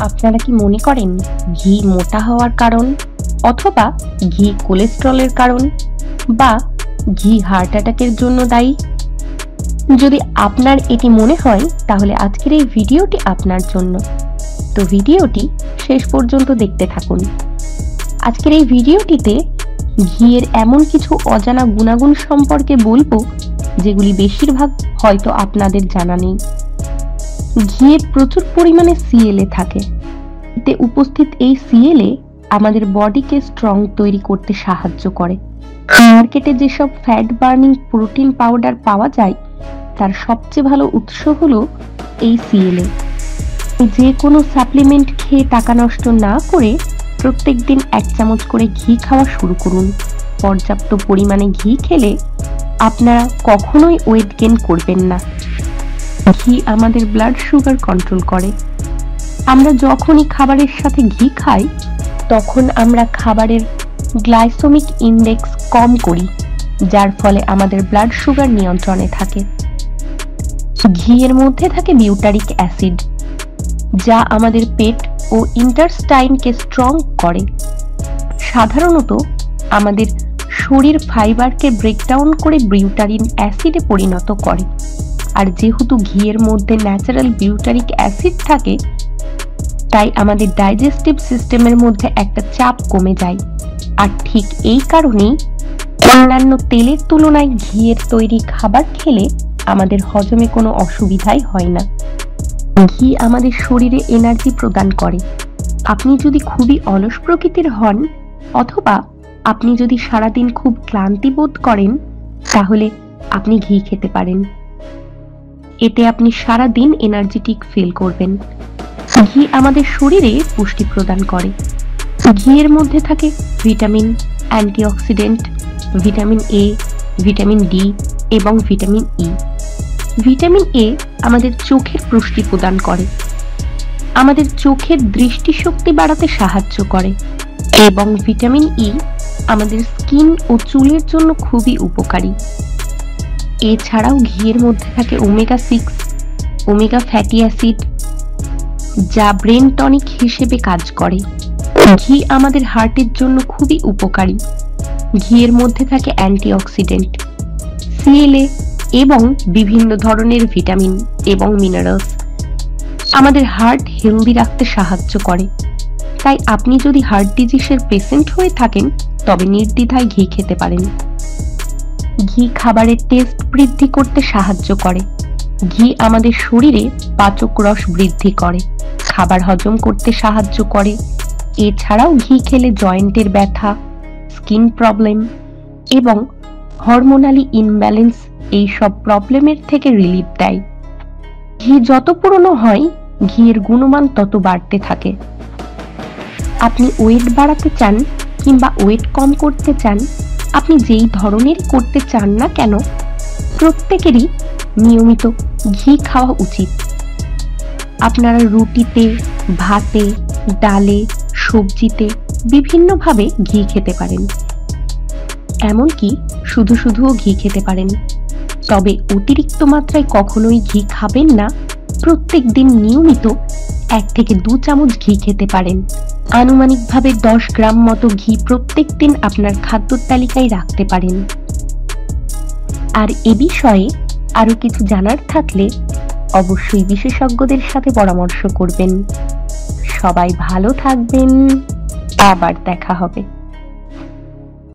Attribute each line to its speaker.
Speaker 1: আপনারা কি মনে করেন ঘি মোটা হওয়ার কারণ, অথবা ঘি কোলেস্টেরলের কারণ, বা ঘি হার্ট অ্যাটাকের জন্য দায়ী? যদি আপনার এটি মনে হয় তাহলে আজকের এই ভিডিওটি আপনার জন্য। তো ভিডিওটি শেষ পর্যন্ত দেখতে থাকুন। আজকের এই ভিডিওটিতে ঘিয়ের এমন কিছু অজানা গুণাগুণ সম্পর্কে বলবো যেগুলি বেশিরভাগ হয়তো আপনাদের জানা নেই। ঘিয়ে প্রচুর পরিমাণে সিএলএ থাকে। এতে উপস্থিত এই সিএলএ আমাদের বডিকে স্ট্রং তৈরি করতে সাহায্য করে। মার্কেটে যেসব ফ্যাট বার্নিং প্রোটিন পাউডার পাওয়া যায় তার সবচেয়ে ভালো উৎস হলো এই সিএলএ। যে কোনো সাপ্লিমেন্ট খেয়ে টাকা নষ্ট না করে প্রত্যেক দিন 1 চামচ করে ঘি খাওয়া শুরু করুন। পর্যাপ্ত পরিমাণে ঘি খেলে আপনারা কখনোই ওয়েট গেইন করবেন না। ঘি আমাদের ব্লাড সুগার কন্ট্রোল করে। আমরা যখনই খাবারের সাথে ঘি খাই তখন আমরা খাবারের গ্লাইসেমিক ইনডেক্স কম করি, যার ফলে আমাদের ব্লাড সুগার নিয়ন্ত্রণে থাকে। ঘিয়ের মধ্যে থাকে বিউটারিক অ্যাসিড, যা আমাদের পেট ও ইন্টেস্টাইনকে স্ট্রং করে। সাধারণত আমাদের শরীর ফাইবারকে ব্রেকডাউন করে বিউটারিন অ্যাসিডে পরিণত করে। আর যেহেতু ঘিয়ের মধ্যে ন্যাচারাল বিউটারিক অ্যাসিড থাকে, তাই আমাদের ডাইজেস্টিভ সিস্টেমের মধ্যে একটা চাপ কমে যায়। আর ঠিক এই কারণেই অন্যান্য তেলের তুলনায় ঘিয়ের তৈরি খাবার খেলে আমাদের হজমে কোনো অসুবিধাই হয় না। ঘি আমাদের শরীরে এনার্জি প্রদান করে। আপনি যদি খুবই অলস প্রকৃতির হন, অথবা আপনি যদি সারাদিন খুব ক্লান্তি বোধ করেন, তাহলে আপনি ঘি খেতে পারেন। এতে আপনি সারাদিন এনার্জেটিক ফিল করবেন। ঘি আমাদের শরীরে পুষ্টি প্রদান করে। ঘিয়ের মধ্যে থাকে vitamin, antioxidant, vitamin A, vitamin D এবং ভিটামিন ই। ভিটামিন এ আমাদের চোখের পুষ্টি প্রদান করে, আমাদের চোখের দৃষ্টিশক্তি বাড়াতে সাহায্য করে, এবং ভিটামিন ই আমাদের স্কিন ও চুলের জন্য খুবই উপকারী। এছাড়াও ঘিয়ের মধ্যে থাকে ওমেগা 6, ওমেগা ফ্যাটি অ্যাসিড, যা ব্রেন টনিক হিসেবে কাজ করে। ঘি আমাদের হার্টের জন্য খুবই উপকারী। ঘিয়ের মধ্যে থাকে অ্যান্টিঅক্সিডেন্ট, সিএলএ এবং বিভিন্ন ধরনের ভিটামিন এবং মিনারেলস, আমাদের হার্ট হেলদি রাখতে সাহায্য করে। তাই আপনি যদি হার্ট ডিজিজের পেশেন্ট হয়ে থাকেন তবে নির্দ্বিধায় ঘি খেতে পারেন। ঘি খাবারের টেস্ট বৃদ্ধি করতে সাহায্য করে। ঘি আমাদের শরীরে পাচক রস বৃদ্ধি করে, খাবার হজম করতে সাহায্য করে। এছাড়াও ঘি খেলে জয়েন্টের ব্যথা, স্কিন প্রবলেম এবং হরমোনালি ইনব্যালেন্স এই সব প্রবলেমের থেকে রিলিফ দেয়। ঘি যত পুরনো হয় ঘিয়ের গুণমান তত বাড়তে থাকে। আপনি ওয়েট বাড়াতে চান কিংবা ওয়েট কম করতে চান, আপনি যেই ধরনের করতে চান না কেন, প্রত্যেকেরই নিয়মিত ঘি খাওয়া উচিত। আপনারা রুটিতে, ভাতে, ডালে, সবজিতে বিভিন্নভাবে ঘি খেতে পারেন। এমনকি শুধু শুধুও ঘি খেতে পারেন। তবে অতিরিক্ত মাত্রায় কখনোই ঘি খাবেন না। প্রত্যেক দিন নিয়মিত 1 থেকে 2 চামচ ঘি খেতে পারেন। আনুমানিকভাবে 10 গ্রাম মতো ঘি প্রত্যেক দিন আপনার খাদ্য তালিকায় রাখতে পারেন। আর এ বিষয়ে আরো কিছু জানার থাকলে অবশ্যই বিশেষজ্ঞদের সাথে পরামর্শ করবেন। সবাই ভালো থাকবেন, আবার দেখা হবে।